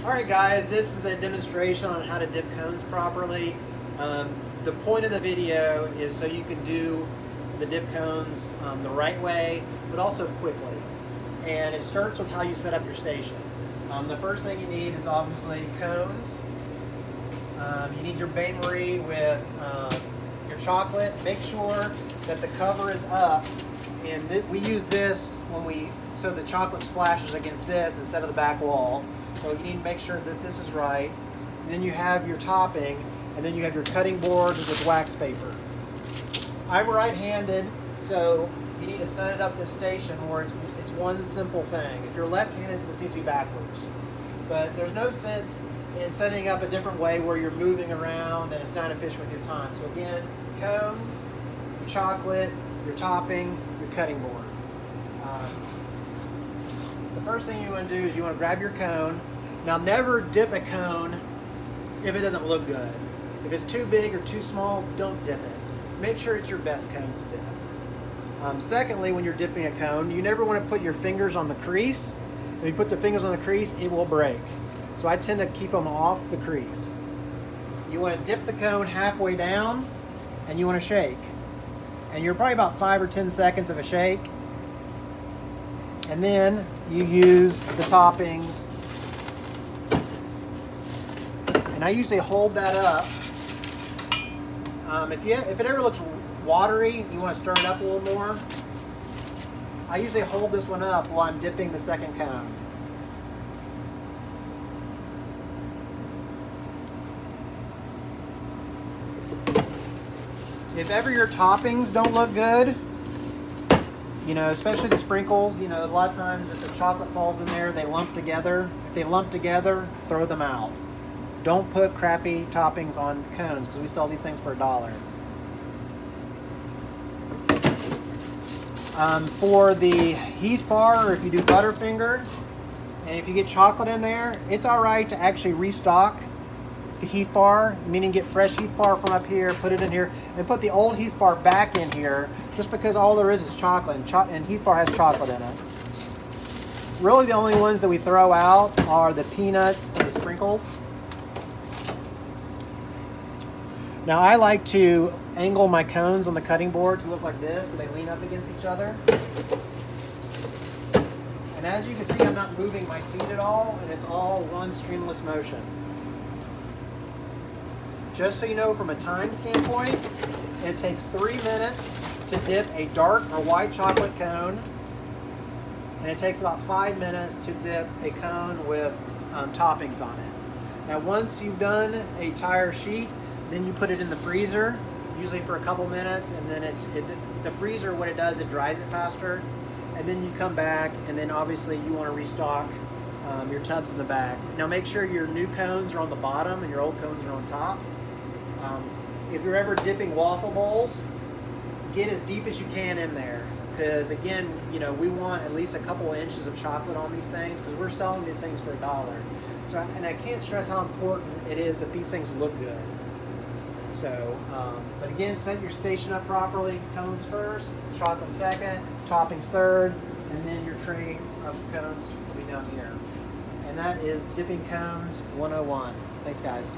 Alright guys, this is a demonstration on how to dip cones properly. The point of the video is so you can do the dip cones the right way, but also quickly. And it starts with how you set up your station. The first thing you need is obviously cones. You need your bain marie with your chocolate. Make sure that the cover is up, and we use this so the chocolate splashes against this instead of the back wall. So you need to make sure that this is right. And then you have your topping, and then you have your cutting board with wax paper. I'm right-handed, so you need to set it up this station where it's one simple thing. If you're left-handed, this needs to be backwards. But there's no sense in setting up a different way where you're moving around and it's not efficient with your time. So again, cones, your chocolate, your topping, your cutting board. The first thing you want to do is you want to grab your cone. Now never dip a cone if it doesn't look good. If it's too big or too small, don't dip it. Make sure it's your best cones to dip. Secondly, when you're dipping a cone, you never want to put your fingers on the crease. If you put the fingers on the crease, it will break. So I tend to keep them off the crease. You want to dip the cone halfway down, and you want to shake. And you're probably about 5 or 10 seconds of a shake. And then you use the toppings. And I usually hold that up. If it ever looks watery, you want to stir it up a little more. I usually hold this one up while I'm dipping the second cone. If ever your toppings don't look good, especially the sprinkles, a lot of times if the chocolate falls in there, they lump together. If they lump together, throw them out. Don't put crappy toppings on cones because we sell these things for $1. For the Heath bar, or if you do Butterfinger, and if you get chocolate in there, it's all right to actually restock the Heath bar, meaning get fresh Heath bar from up here, put it in here, and put the old Heath bar back in here, just because all there is chocolate, and Heath bar has chocolate in it. Really the only ones that we throw out are the peanuts and the sprinkles. Now I like to angle my cones on the cutting board to look like this, so they lean up against each other. And as you can see, I'm not moving my feet at all, and it's all one streamless motion. Just so you know, from a time standpoint, it takes 3 minutes to dip a dark or white chocolate cone, and it takes about 5 minutes to dip a cone with toppings on it. Now once you've done a entire sheet, then you put it in the freezer, usually for a couple minutes, and then the freezer, what it does, it dries it faster, and then you come back, and then obviously you want to restock your tubs in the back. Now make sure your new cones are on the bottom and your old cones are on top. If you're ever dipping waffle bowls, get as deep as you can in there, because again, we want at least a couple of inches of chocolate on these things, because we're selling these things for $1. So, and I can't stress how important it is that these things look good. So, but again, set your station up properly. Cones first, chocolate second, toppings third, and then your tray of cones will be down here. And that is Dipping Cones 101. Thanks, guys.